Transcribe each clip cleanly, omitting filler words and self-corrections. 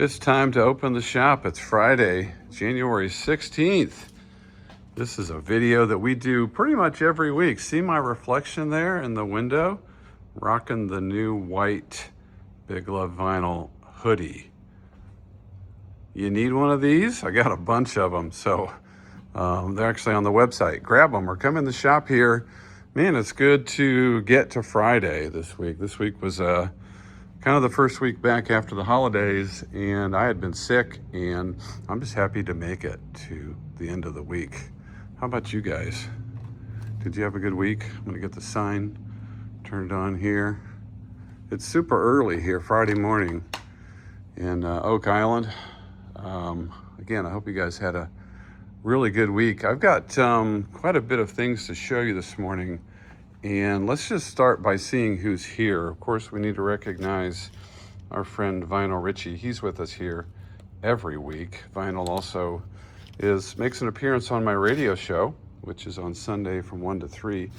It's time to open the shop. It's Friday, January 16th. This is a video that we do pretty much every week. See my reflection there in the window? Rocking the new white Big Love Vinyl hoodie. You need one of these? I got a bunch of them, so they're actually on the website. Grab them or come in the shop here. Man, it's good to get to Friday this week. This week was kind of the first week back after the holidays, and I had been sick, and I'm just happy to make it to the end of the week. How about you guys? Did you have a good week? I'm gonna get the sign turned on here. It's super early here, Friday morning in Oak Island. Again, I hope you guys had a really good week. I've got quite a bit of things to show you this morning. And let's just start by seeing who's here. Of course, we need to recognize our friend Vionel Richie. He's with us here every week. Vionel also makes an appearance on my radio show, which is on Sunday from 1 to 3.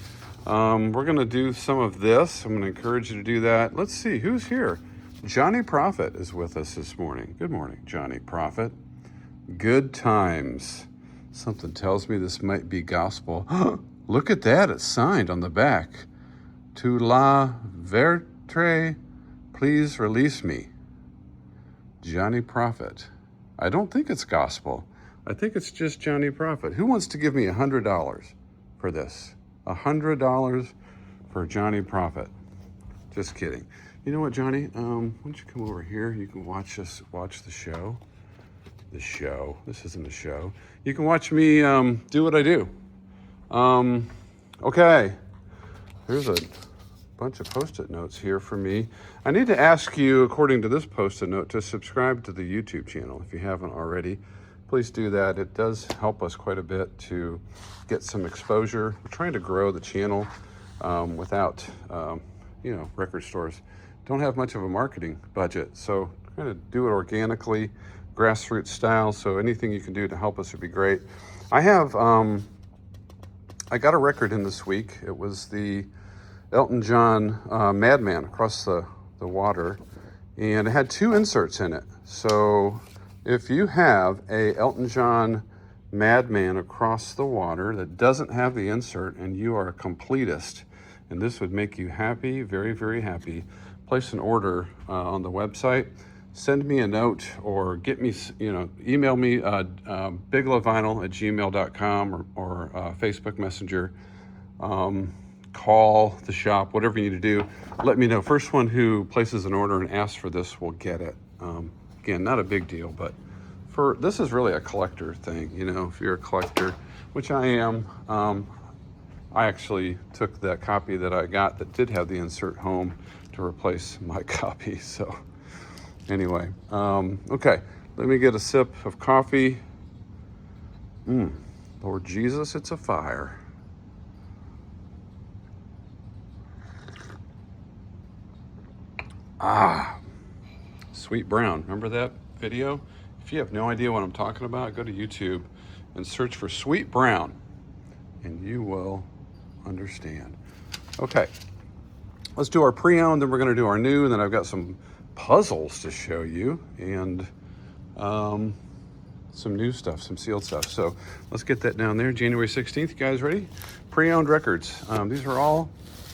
We're going to do some of this. I'm going to encourage you to do that. Let's see who's here. Johnny Prophet is with us this morning. Good morning, Johnny Prophet. Good times. Something tells me this might be gospel. Look at that, it's signed on the back. To la vertre, please release me. Johnny Prophet. I don't think it's gospel. I think it's just Johnny Prophet. Who wants to give me $100 for this? $100 for Johnny Prophet. Just kidding. You know what, Johnny? Why don't you come over here? You can watch the show. The show. This isn't a show. You can watch me do what I do. Okay, there's a bunch of Post-it notes here for me. I need to ask you, according to this Post-it note, to subscribe to the YouTube channel if you haven't already. Please do that. It does help us quite a bit to get some exposure. We're trying to grow the channel without, record stores don't have much of a marketing budget, so kind of do it organically, grassroots style. So anything you can do to help us would be great. I got a record in this week. It was the Elton John Madman Across the Water, and it had 2 inserts in it. So if you have a Elton John Madman Across the Water that doesn't have the insert and you are a completist, and this would make you happy, very, very happy, place an order on the website. Send me a note or get me, email me biglovevinyl@gmail.com or Facebook Messenger. Call the shop, whatever you need to do. Let me know. First one who places an order and asks for this will get it. Again, not a big deal, but this is really a collector thing. If you're a collector, which I am, I actually took that copy that I got that did have the insert home to replace my copy. So anyway, okay, let me get a sip of coffee. Lord Jesus, it's a fire. Sweet Brown. Remember that video? If you have no idea what I'm talking about, go to YouTube and search for Sweet Brown, and you will understand. Okay, let's do our pre-owned, then we're going to do our new, and then I've got some puzzles to show you, and some new stuff, some sealed stuff. So let's get that down there. January 16th, you guys ready? Pre-owned records. These are all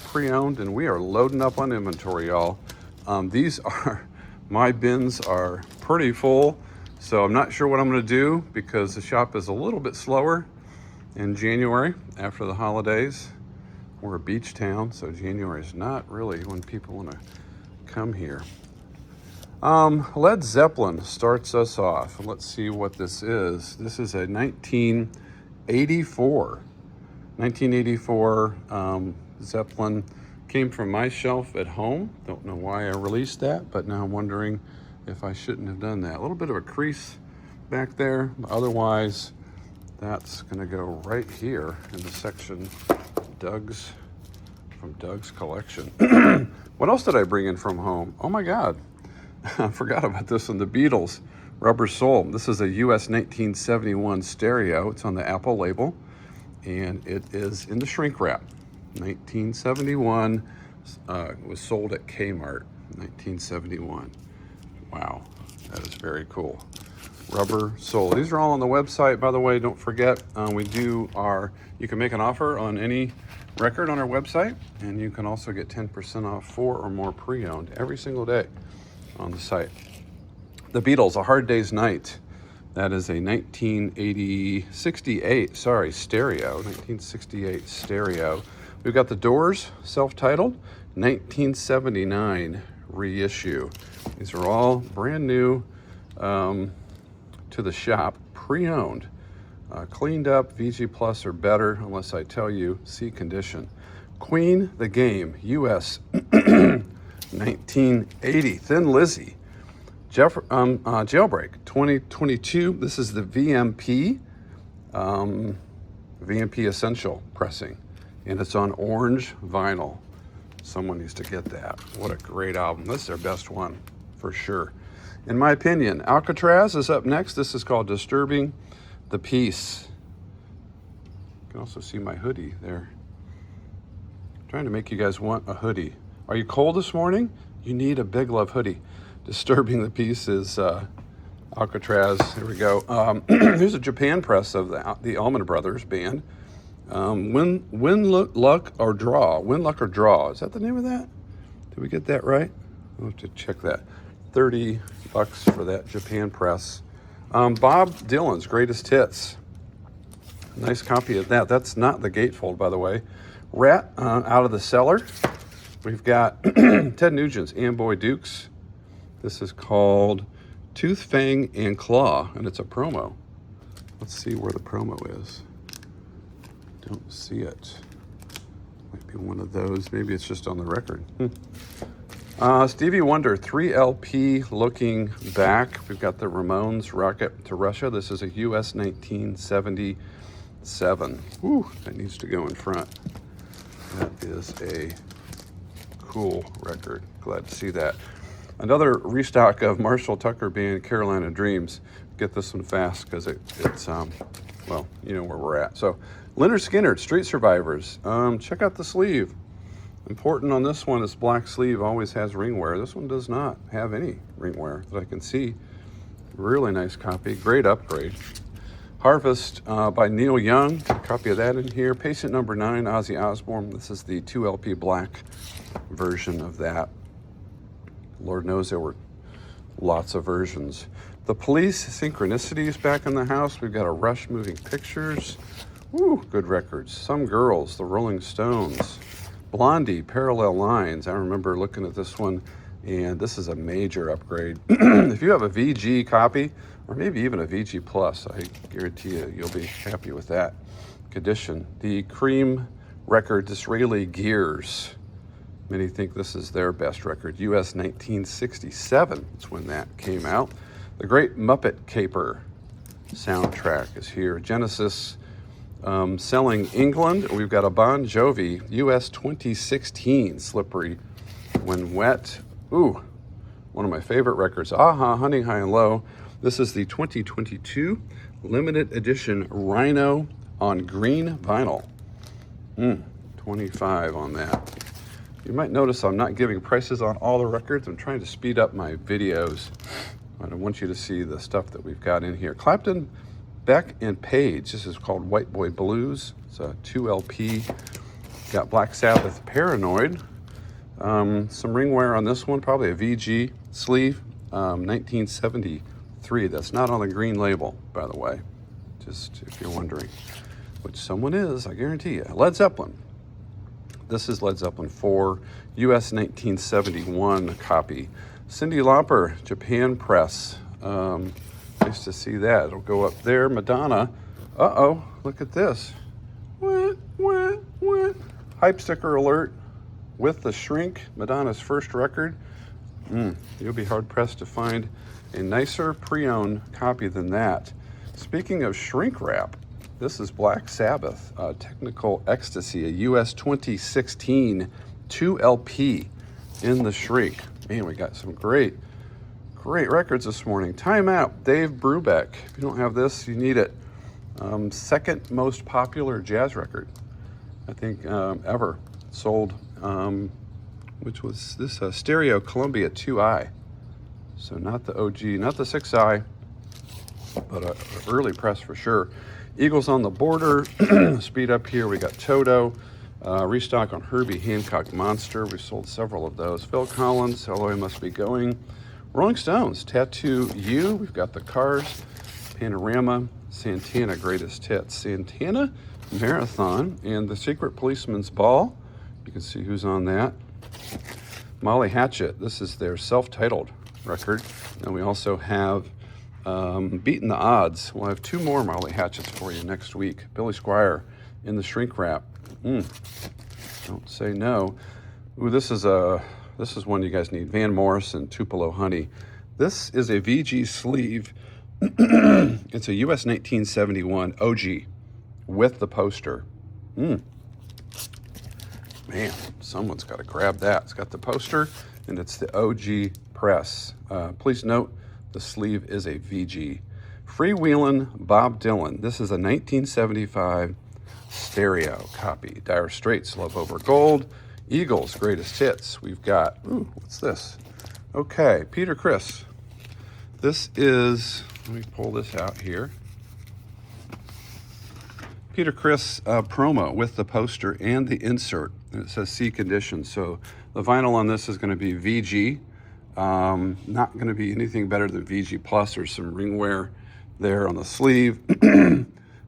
pre-owned, and we are loading up on inventory, y'all. My bins are pretty full, so I'm not sure what I'm going to do because the shop is a little bit slower in January after the holidays. We're a beach town, so January is not really when people want to come here. Led Zeppelin starts us off. Let's see what this is. This is a 1984 Zeppelin. Came from my shelf at home. Don't know why I released that, but now I'm wondering if I shouldn't have done that. A little bit of a crease back there. Otherwise, that's going to go right here in the section from Doug's collection. What else did I bring in from home? Oh my God. I forgot about this one. The Beatles, Rubber Soul. This is a US 1971 stereo. It's on the Apple label, and it is in the shrink wrap. 1971, was sold at Kmart, 1971. Wow, That is very cool. Rubber sole. These are all on the website, by the way. Don't forget, you can make an offer on any record on our website, and you can also get 10% off 4 or more pre-owned every single day on the site. The Beatles, A Hard Day's Night. That is a 1968 stereo. We've got The Doors, self-titled, 1979 reissue. These are all brand new to the shop, pre-owned, cleaned up, VG Plus or better, unless I tell you, see condition. Queen, The Game, US, 1980, Thin Lizzy. Jailbreak 2022. This is the VMP Essential pressing, and it's on orange vinyl. Someone needs to get that. What a great album. This is their best one for sure, in my opinion. Alcatraz is up next. This is called Disturbing the Peace. You can also see my hoodie there. I'm trying to make you guys want a hoodie. Are you cold this morning? You need a Big Love hoodie. Disturbing the Peace is Alcatraz. Here we go. Here's a Japan press of the Allman Brothers band. Win Luck or Draw. Win Luck or Draw. Is that the name of that? Did we get that right? I'll have to check that. $30 for that Japan press. Bob Dylan's Greatest Hits. Nice copy of that. That's not the gatefold, by the way. Rat, Out of the Cellar. We've got Ted Nugent's Amboy Dukes. This is called Tooth, Fang, and Claw, and it's a promo. Let's see where the promo is. Don't see it. Might be one of those. Maybe it's just on the record. Stevie Wonder, 3LP Looking Back. We've got the Ramones, Rocket to Russia. This is a US 1977. Woo, that needs to go in front. That is a cool record. Glad to see that. Another restock of Marshall Tucker Band, Carolina Dreams. Get this one fast because it's well, you know where we're at. So, Lynyrd Skynyrd, Street Survivors. Check out the sleeve. Important on this one, this black sleeve always has ring wear. This one does not have any ring wear that I can see. Really nice copy, great upgrade. Harvest by Neil Young, a copy of that in here. Patient Number 9, Ozzy Osbourne. This is the 2LP black version of that. Lord knows there were lots of versions. The Police, Synchronicities back in the house. We've got a Rush Moving Pictures. Woo, good records. Some Girls, The Rolling Stones. Blondie, Parallel Lines. I remember looking at this one, and this is a major upgrade. If you have a VG copy, or maybe even a VG Plus, I guarantee you'll be happy with that condition. The Cream record, Disraeli Gears. Many think this is their best record. US 1967 is when that came out. The Great Muppet Caper soundtrack is here. Genesis, Selling England. We've got a Bon Jovi, US 2016, Slippery When Wet. Ooh, one of my favorite records. Aha, Hunting High and Low. This is the 2022 limited edition Rhino on green vinyl. 25 on that. You might notice I'm not giving prices on all the records. I'm trying to speed up my videos. I want you to see the stuff that we've got in here. Clapton, Beck, and Page. This is called White Boy Blues. It's a 2LP. Got Black Sabbath, Paranoid. Some ring wear on this one, probably a VG sleeve, 1973. That's not on the green label, by the way, just if you're wondering, which someone is, I guarantee you. Led Zeppelin. This is Led Zeppelin 4, US 1971 copy. Cyndi Lauper, Japan press. Nice to see that. It'll go up there. Madonna. Uh-oh, look at this. What? Hype sticker alert with the Shrink, Madonna's first record. You'll be hard-pressed to find a nicer pre-owned copy than that. Speaking of shrink wrap, this is Black Sabbath, Technical Ecstasy, a US 2016 2LP in the shrink. Man, we got some great records this morning. Time Out, Dave Brubeck. If you don't have this, you need it. Second most popular jazz record, I think, ever sold, which was this Stereo Columbia 2i. So not the OG, not the 6i, but a early press for sure. Eagles on the Border, speed up here. We got Toto, restock on Herbie Hancock Monster. We sold several of those. Phil Collins, Hello I Must Be Going. Rolling Stones, Tattoo You. We've got the Cars, Panorama, Santana Greatest Hits, Santana Marathon, and The Secret Policeman's Ball. You can see who's on that. Molly Hatchet, this is their self-titled record. And we also have Beating the Odds. We'll have 2 more Molly Hatchets for you next week. Billy Squier in the shrink wrap. Don't say no. Ooh, this is one you guys need. Van Morrison, Tupelo Honey. This is a VG sleeve. It's a US 1971 OG with the poster. Man, someone's got to grab that. It's got the poster and it's the OG press. Please note the sleeve is a VG. Freewheelin' Bob Dylan. This is a 1975 stereo copy. Dire Straits, Love Over Gold. Eagles, Greatest Hits. We've got, what's this? Okay, Peter Criss. This is, let me pull this out here. Peter Criss promo with the poster and the insert. And it says C condition. So the vinyl on this is going to be VG. Not going to be anything better than VG Plus. There's some ring wear there on the sleeve.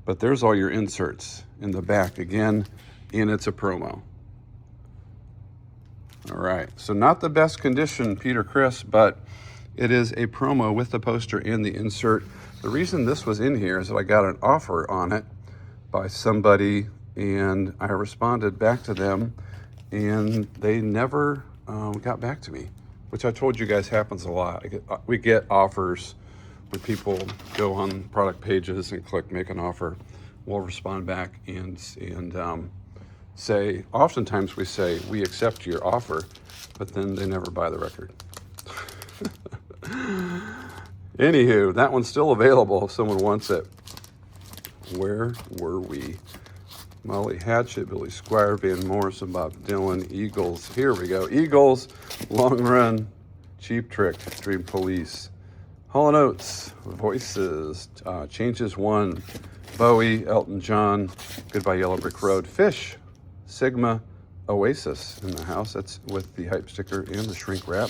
But there's all your inserts in the back again. And it's a promo. All right. So not the best condition, Peter Criss, but it is a promo with the poster and the insert. The reason this was in here is that I got an offer on it by somebody, and I responded back to them, and they never got back to me, which I told you guys happens a lot. We get offers when people go on product pages and click make an offer. We'll respond back and say, oftentimes we say, we accept your offer, but then they never buy the record. Anywho, that one's still available if someone wants it. Where were we? Molly Hatchet, Billy Squier, Van Morrison, Bob Dylan, Eagles. Here we go. Eagles, Long Run, Cheap Trick, Dream Police, Hall & Oates, Voices, Changes One, Bowie, Elton John, Goodbye Yellow Brick Road, Fish, Sigma, Oasis in the house. That's with the hype sticker and the shrink wrap.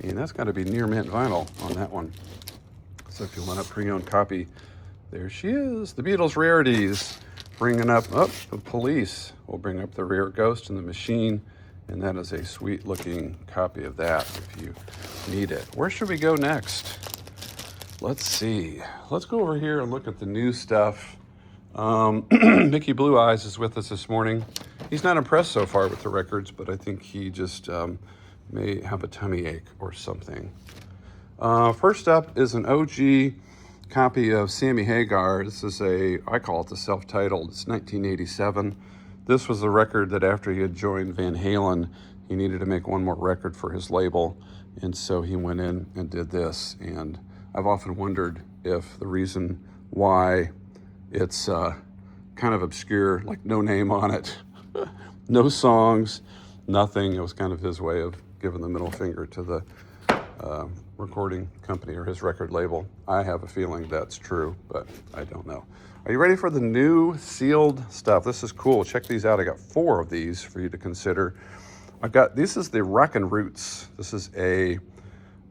And that's got to be near mint vinyl on that one. So if you want a pre-owned copy, there she is. The Beatles Rarities, bringing up, the Police will bring up the Rare Ghost in the Machine, and that is a sweet looking copy of that if you need it. Where should we go next? Let's see. Let's go over here and look at the new stuff. Mickey Blue Eyes is with us this morning. He's not impressed so far with the records, but I think he just may have a tummy ache or something. First up is an OG copy of Sammy Hagar. This is I call it the self-titled. It's 1987. This was the record that after he had joined Van Halen, he needed to make one more record for his label. And so he went in and did this. And I've often wondered if the reason why it's kind of obscure, like no name on it, no songs, nothing. It was kind of his way of giving the middle finger to the recording company or his record label. I have a feeling that's true, but I don't know. Are you ready for the new sealed stuff? This is cool. Check these out. I got 4 of these for you to consider. This is the Rockin' Roots. This is a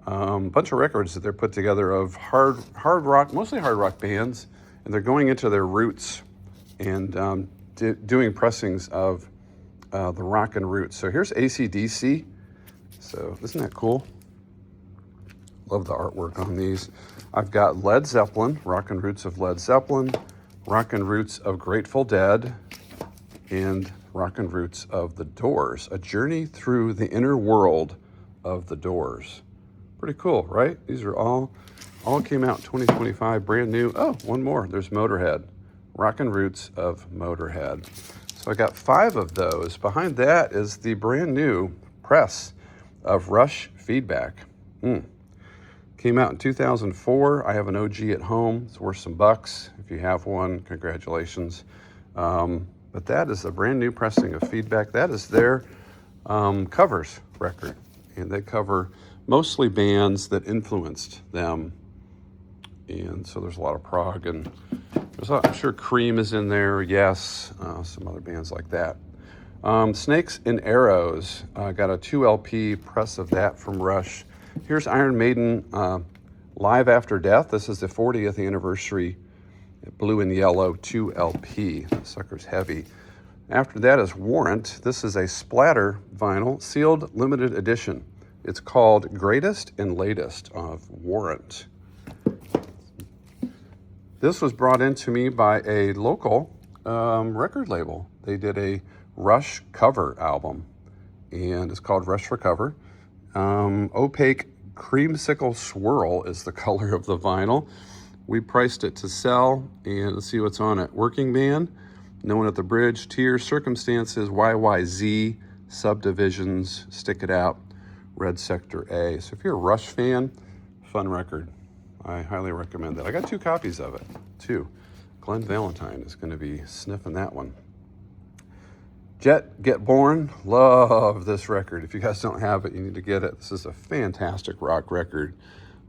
bunch of records that they're put together of hard rock, mostly hard rock bands, and they're going into their roots and doing pressings of the Rockin' Roots. So here's AC/DC. So isn't that cool? Love the artwork on these. I've got Led Zeppelin, Rockin' Roots of Led Zeppelin, Rockin' Roots of Grateful Dead, and Rockin' Roots of The Doors, a journey through the inner world of The Doors. Pretty cool, right? These are all came out in 2025, brand new. Oh, one more. There's Motorhead, Rockin' Roots of Motorhead. So I got 5 of those. Behind that is the brand new press of Rush Feedback. Came out in 2004. I have an OG at home. It's worth some bucks. If you have one, congratulations. But that is a brand new pressing of Feedback. That is their covers record. And they cover mostly bands that influenced them. And so there's a lot of prog, and I'm sure Cream is in there, yes, some other bands like that. Snakes and Arrows, got a 2 LP press of that from Rush. Here's Iron Maiden, Live After Death. This is the 40th anniversary blue and yellow 2 LP. That sucker's heavy. After that is Warrant. This is a splatter vinyl, sealed limited edition. It's called Greatest and Latest of Warrant. This was brought into me by a local record label. They did a Rush cover album, and it's called Rush for Cover. Opaque creamsicle swirl is the color of the vinyl. We priced it to sell, and let's see what's on it. Working Band, No One at the Bridge, Tears, Circumstances, YYZ, Subdivisions, Stick It Out, Red Sector A. So if you're a Rush fan, fun record. I highly recommend that. I got 2 copies of it, too. Glenn Valentine is going to be sniffing that one. Jet, Get Born. Love this record. If you guys don't have it, you need to get it. This is a fantastic rock record.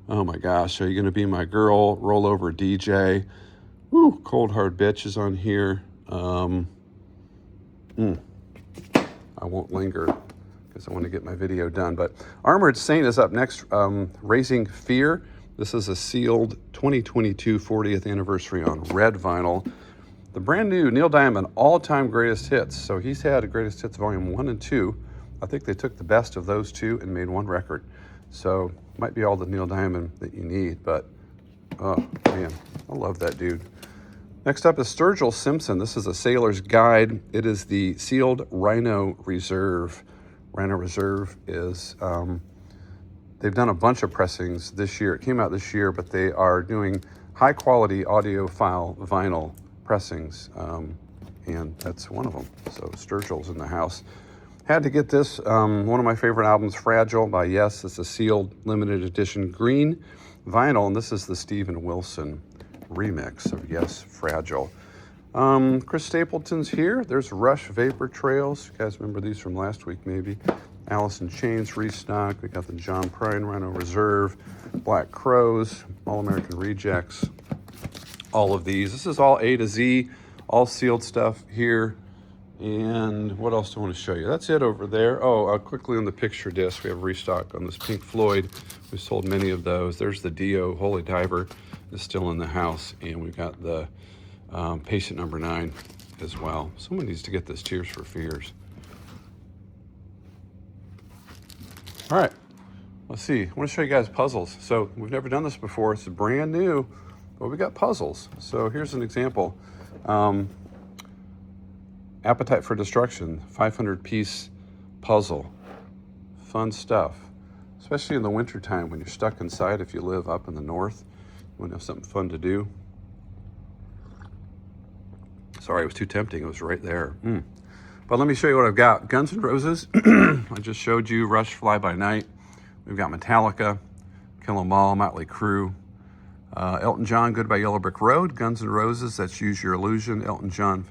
Oh my gosh, are you going to be my girl? Roll Over DJ. Woo, Cold Hard Bitch is on here. I won't linger because I want to get my video done. But Armored Saint is up next. Raising Fear. This is a sealed 2022 40th anniversary on red vinyl. The brand new Neil Diamond all-time greatest hits. So he's had a greatest hits volume 1 and 2. I think they took the best of those 2 and made one record. So might be all the Neil Diamond that you need, but oh man, I love that dude. Next up is Sturgill Simpson. This is a Sailor's Guide. It is the sealed Rhino Reserve. Rhino Reserve is, they've done a bunch of pressings this year. It came out this year, but they are doing high quality audiophile vinyl pressings, and that's one of them. So Sturgill's in the house. Had to get this, one of my favorite albums, Fragile by Yes. It's a sealed limited edition green vinyl, and this is the Steven Wilson remix of Yes, Fragile. Chris Stapleton's here. There's Rush Vapor Trails. You guys remember these from last week, maybe. Alice in Chains restock. We got the John Prine Rhino Reserve, Black Crows, All American Rejects. All of these. This is all A to Z, all sealed stuff here. And what else do I want to show you? That's it over there. Oh, quickly on the picture disc, we have restock on this Pink Floyd. We sold many of those. There's the Dio Holy Diver is still in the house, and we've got the Patient Number 9 as well. Someone needs to get this Tears for Fears. All right, let's see. I want to show you guys puzzles. So we've never done this before. It's brand new, but we got puzzles. So here's an example. Appetite for Destruction, 500-piece puzzle. Fun stuff, especially in the wintertime when you're stuck inside. If you live up in the north, you want to have something fun to do. Sorry, it was too tempting. It was right there. But let me show you what I've got. Guns N' Roses. I just showed you Rush, Fly By Night. We've got Metallica, Kill 'Em All, Motley Crue. Elton John, Goodbye Yellow Brick Road. Guns N' Roses, that's Use Your Illusion. Elton John,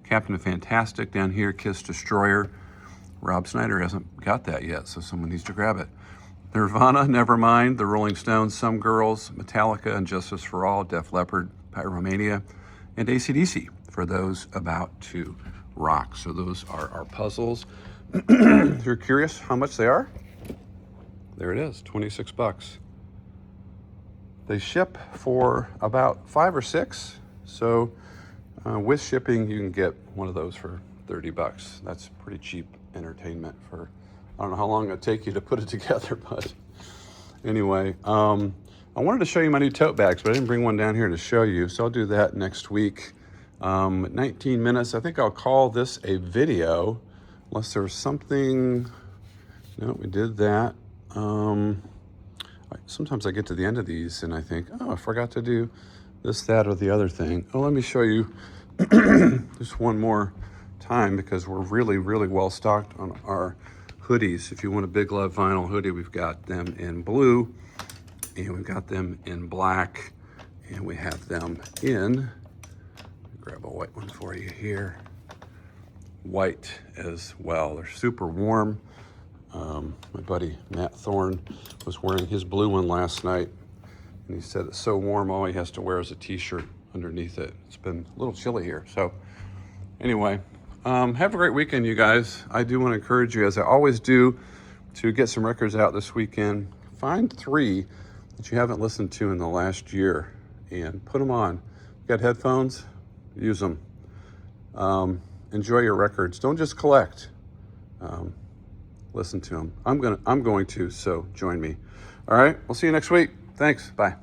Captain of Fantastic down here, Kiss Destroyer. Rob Snyder hasn't got that yet, so someone needs to grab it. Nirvana, Nevermind, The Rolling Stones, Some Girls, Metallica, and Justice for All, Def Leppard, Pyromania, and AC/DC for those about to rock. So those are our puzzles. If you're curious how much they are, there it is, 26 bucks. They ship for about 5 or 6. So with shipping, you can get one of those for 30 bucks. That's pretty cheap entertainment for, I don't know how long it'll take you to put it together, but anyway, I wanted to show you my new tote bags, but I didn't bring one down here to show you, so I'll do that next week. 19 minutes, I think I'll call this a video, unless there was something, no, we did that. Sometimes I get to the end of these and I think, oh, I forgot to do this, that, or the other thing. Oh, let me show you just one more time, because we're really, really well stocked on our hoodies. If you want a Big Love vinyl hoodie, we've got them in blue, and we've got them in black, and we have them in, grab a white one for you here, white as well. They're super warm. My buddy Matt Thorne was wearing his blue one last night, and he said it's so warm, all he has to wear is a t-shirt underneath it. It's been a little chilly here. So anyway, have a great weekend, you guys. I do want to encourage you, as I always do, to get some records out this weekend. Find 3 that you haven't listened to in the last year and put them on. You got headphones? Use them. Enjoy your records. Don't just collect. Listen to them. I'm going to, so join me. All right, we'll see you next week. Thanks. Bye.